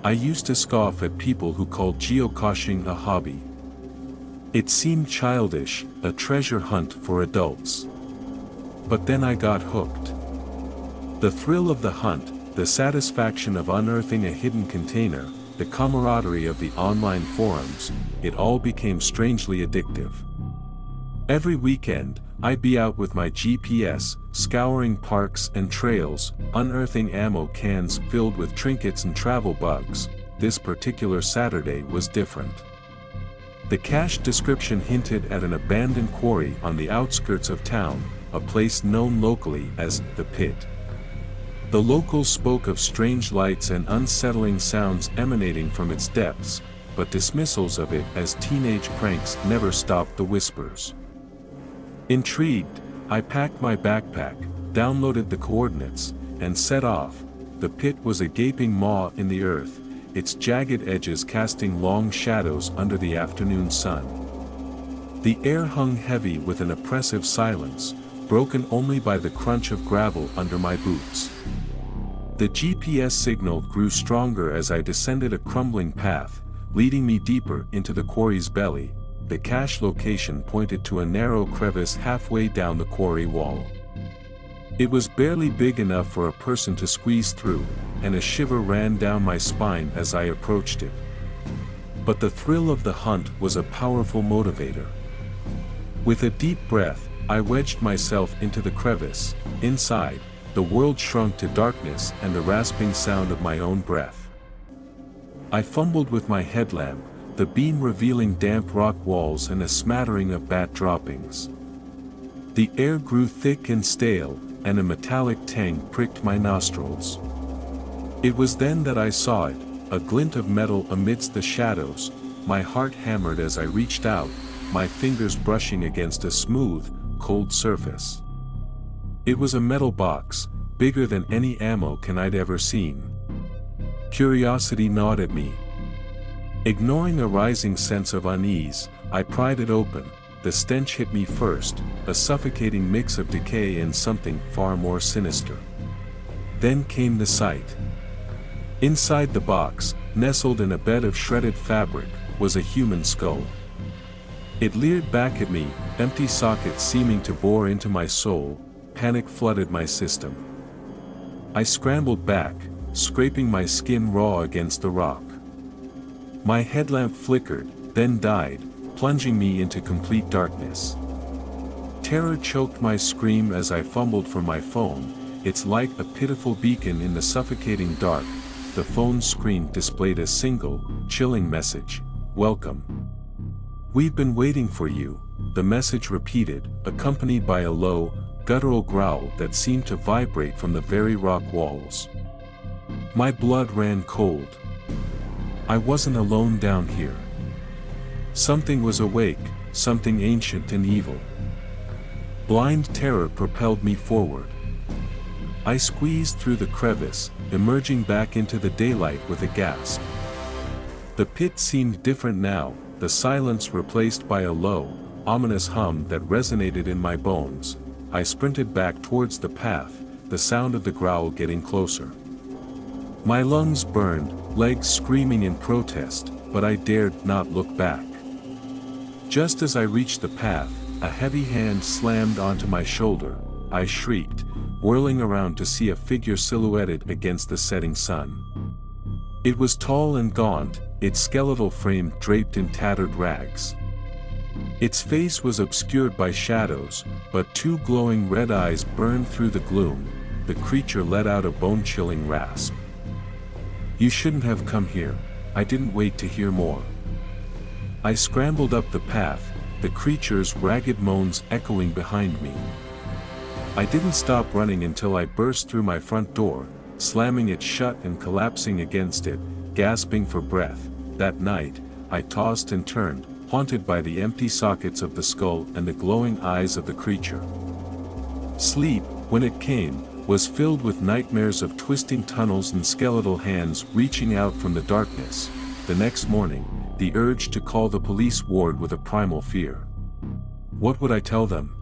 I used to scoff at people who called geocaching a hobby. It seemed childish, a treasure hunt for adults. But then I got hooked. The thrill of the hunt, the satisfaction of unearthing a hidden container, the camaraderie of the online forums, it all became strangely addictive. Every weekend, I'd be out with my GPS, scouring parks and trails, unearthing ammo cans filled with trinkets and travel bugs. This particular Saturday was different. The cache description hinted at an abandoned quarry on the outskirts of town, a place known locally as the Pit. The locals spoke of strange lights and unsettling sounds emanating from its depths, but dismissals of it as teenage pranks never stopped the whispers. Intrigued, I packed my backpack, downloaded the coordinates, and set off. The pit was a gaping maw in the earth, its jagged edges casting long shadows under the afternoon sun. The air hung heavy with an oppressive silence, broken only by the crunch of gravel under my boots. The GPS signal grew stronger as I descended a crumbling path, leading me deeper into the quarry's belly. The cache location pointed to a narrow crevice halfway down the quarry wall. It was barely big enough for a person to squeeze through, and a shiver ran down my spine as I approached it. But the thrill of the hunt was a powerful motivator. With a deep breath, I wedged myself into the crevice. Inside, the world shrunk to darkness and the rasping sound of my own breath. I fumbled with my headlamp, the beam revealing damp rock walls and a smattering of bat droppings. The air grew thick and stale, and a metallic tang pricked my nostrils. It was then that I saw it, a glint of metal amidst the shadows. My heart hammered as I reached out, my fingers brushing against a smooth, cold surface. It was a metal box, bigger than any ammo can I'd ever seen. Curiosity gnawed at me. Ignoring a rising sense of unease, I pried it open. The stench hit me first, a suffocating mix of decay and something far more sinister. Then came the sight. Inside the box, nestled in a bed of shredded fabric, was a human skull. It leered back at me, empty sockets seeming to bore into my soul. Panic flooded my system. I scrambled back, scraping my skin raw against the rock. My headlamp flickered, then died, plunging me into complete darkness. Terror choked my scream as I fumbled for my phone. Its light a pitiful beacon in the suffocating dark. The phone's screen displayed a single, chilling message: "Welcome. We've been waiting for you," the message repeated, accompanied by a low, guttural growl that seemed to vibrate from the very rock walls. My blood ran cold. I wasn't alone down here. Something was awake, something ancient and evil. Blind terror propelled me forward. I squeezed through the crevice, emerging back into the daylight with a gasp. The pit seemed different now, the silence replaced by a low, ominous hum that resonated in my bones. I sprinted back towards the path, the sound of the growl getting closer. My lungs burned, legs screaming in protest, but I dared not look back. Just as I reached the path, a heavy hand slammed onto my shoulder. I shrieked, whirling around to see a figure silhouetted against the setting sun. It was tall and gaunt, its skeletal frame draped in tattered rags. Its face was obscured by shadows, but two glowing red eyes burned through the gloom. The creature let out a bone-chilling rasp. "You shouldn't have come here." I didn't wait to hear more. I scrambled up the path, the creature's ragged moans echoing behind me. I didn't stop running until I burst through my front door, slamming it shut and collapsing against it, gasping for breath. That night, I tossed and turned, haunted by the empty sockets of the skull and the glowing eyes of the creature. Sleep, when it came, was filled with nightmares of twisting tunnels and skeletal hands reaching out from the darkness. The next morning, the urge to call the police warred with a primal fear. What would I tell them?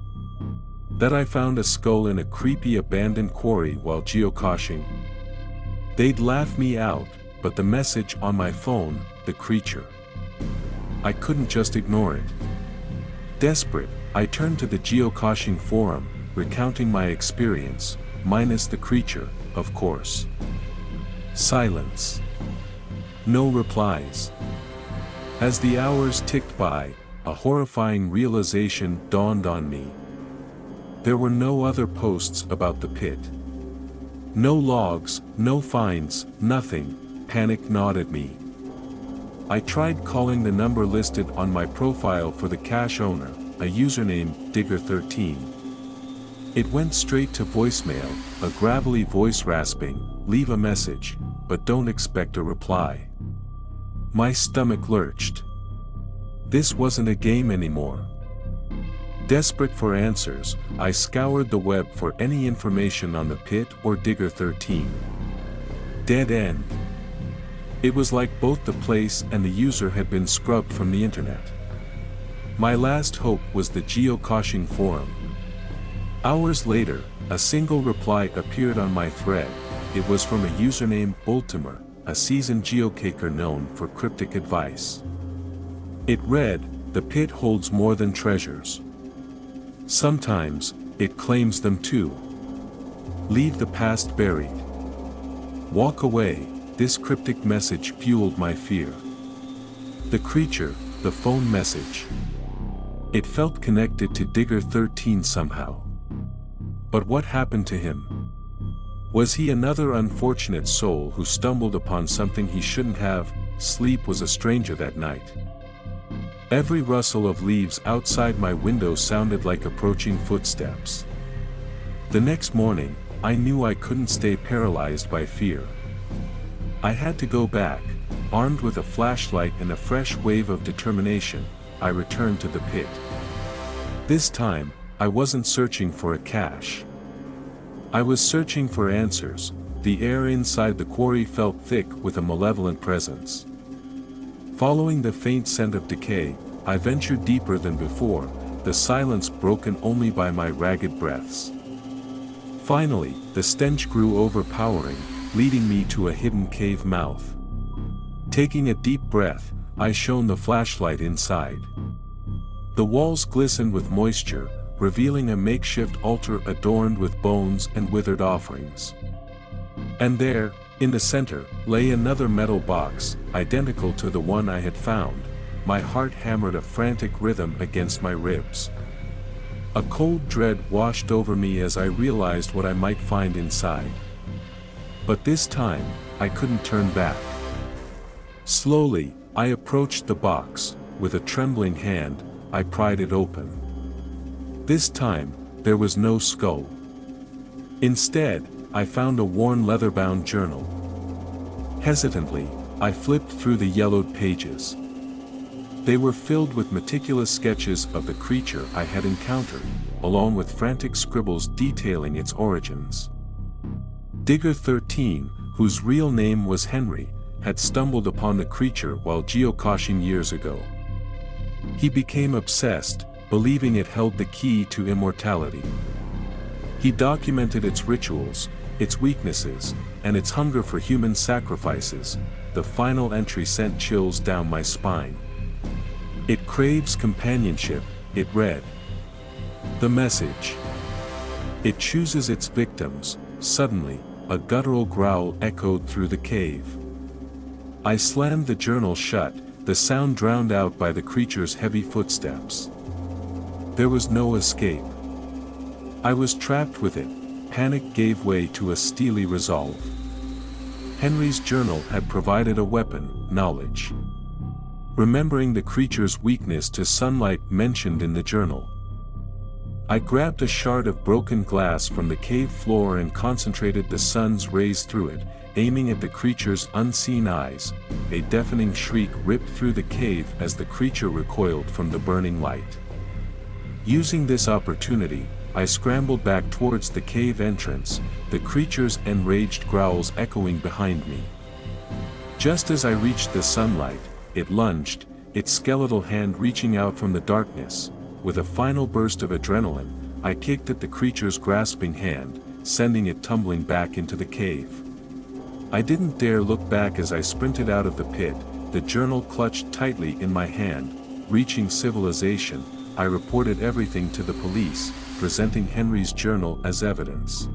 That I found a skull in a creepy abandoned quarry while geocaching? They'd laugh me out, but the message on my phone, the creature. I couldn't just ignore it. Desperate, I turned to the geocaching forum, recounting my experience, minus the creature, of course. Silence. No replies. As the hours ticked by, a horrifying realization dawned on me. There were no other posts about the pit. No logs, no finds, nothing. Panic gnawed at me. I tried calling the number listed on my profile for the cache owner, a username, Digger13. It went straight to voicemail, a gravelly voice rasping, "Leave a message, but don't expect a reply." My stomach lurched. This wasn't a game anymore. Desperate for answers, I scoured the web for any information on the pit or Digger13. Dead end. It was like both the place and the user had been scrubbed from the internet. My last hope was the geocaching forum. Hours later, a single reply appeared on my thread. It was from a username, Ultimer, a seasoned geocacher known for cryptic advice. It read, "The pit holds more than treasures. Sometimes, it claims them too. Leave the past buried. Walk away." This cryptic message fueled my fear. The creature, the phone message. It felt connected to Digger13 somehow. But what happened to him? Was he another unfortunate soul who stumbled upon something he shouldn't have? Sleep was a stranger that night. Every rustle of leaves outside my window sounded like approaching footsteps. The next morning, I knew I couldn't stay paralyzed by fear. I had to go back. Armed with a flashlight and a fresh wave of determination, I returned to the pit. This time, I wasn't searching for a cache. I was searching for answers. The air inside the quarry felt thick with a malevolent presence. Following the faint scent of decay, I ventured deeper than before, the silence broken only by my ragged breaths. Finally, the stench grew overpowering, leading me to a hidden cave mouth. Taking a deep breath, I shone the flashlight inside. The walls glistened with moisture, revealing a makeshift altar adorned with bones and withered offerings. And there, in the center, lay another metal box, identical to the one I had found. My heart hammered a frantic rhythm against my ribs. A cold dread washed over me as I realized what I might find inside. But this time, I couldn't turn back. Slowly, I approached the box. With a trembling hand, I pried it open. This time, there was no skull. Instead, I found a worn leather-bound journal. Hesitantly, I flipped through the yellowed pages. They were filled with meticulous sketches of the creature I had encountered, along with frantic scribbles detailing its origins. Digger13, whose real name was Henry, had stumbled upon the creature while geocaching years ago. He became obsessed, believing it held the key to immortality. He documented its rituals, its weaknesses, and its hunger for human sacrifices. The final entry sent chills down my spine. "It craves companionship," it read. The message. "It chooses its victims." Suddenly, a guttural growl echoed through the cave. I slammed the journal shut, the sound drowned out by the creature's heavy footsteps. There was no escape. I was trapped with it. Panic gave way to a steely resolve. Henry's journal had provided a weapon, knowledge. Remembering the creature's weakness to sunlight mentioned in the journal, I grabbed a shard of broken glass from the cave floor and concentrated the sun's rays through it, aiming at the creature's unseen eyes. A deafening shriek ripped through the cave as the creature recoiled from the burning light. Using this opportunity, I scrambled back towards the cave entrance, the creature's enraged growls echoing behind me. Just as I reached the sunlight, it lunged, its skeletal hand reaching out from the darkness. With a final burst of adrenaline, I kicked at the creature's grasping hand, sending it tumbling back into the cave. I didn't dare look back as I sprinted out of the pit, the journal clutched tightly in my hand. Reaching civilization, I reported everything to the police, presenting Henry's journal as evidence.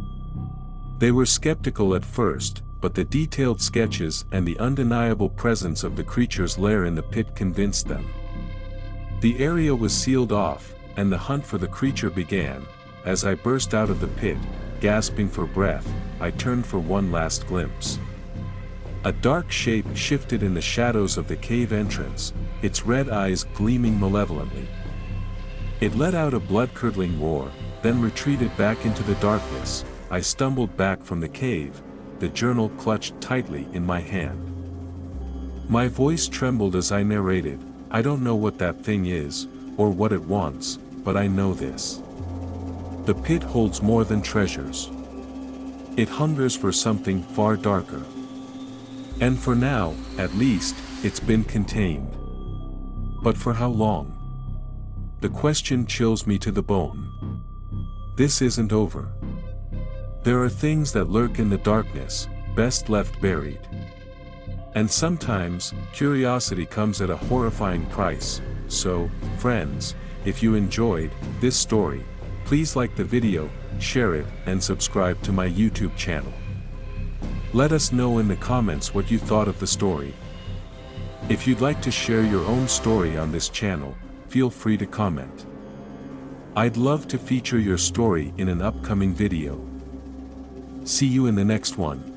They were skeptical at first, but the detailed sketches and the undeniable presence of the creature's lair in the pit convinced them. The area was sealed off, and the hunt for the creature began. As I burst out of the pit, gasping for breath, I turned for one last glimpse. A dark shape shifted in the shadows of the cave entrance, its red eyes gleaming malevolently. It let out a blood-curdling roar, then retreated back into the darkness. I stumbled back from the cave, the journal clutched tightly in my hand. My voice trembled as I narrated, "I don't know what that thing is, or what it wants, but I know this. The pit holds more than treasures. It hungers for something far darker. And for now, at least, it's been contained. But for how long? The question chills me to the bone. This isn't over. There are things that lurk in the darkness, best left buried. And sometimes, curiosity comes at a horrifying price. So, friends, if you enjoyed this story, please like the video, share it, and subscribe to my YouTube channel. Let us know in the comments what you thought of the story. If you'd like to share your own story on this channel, feel free to comment. I'd love to feature your story in an upcoming video. See you in the next one.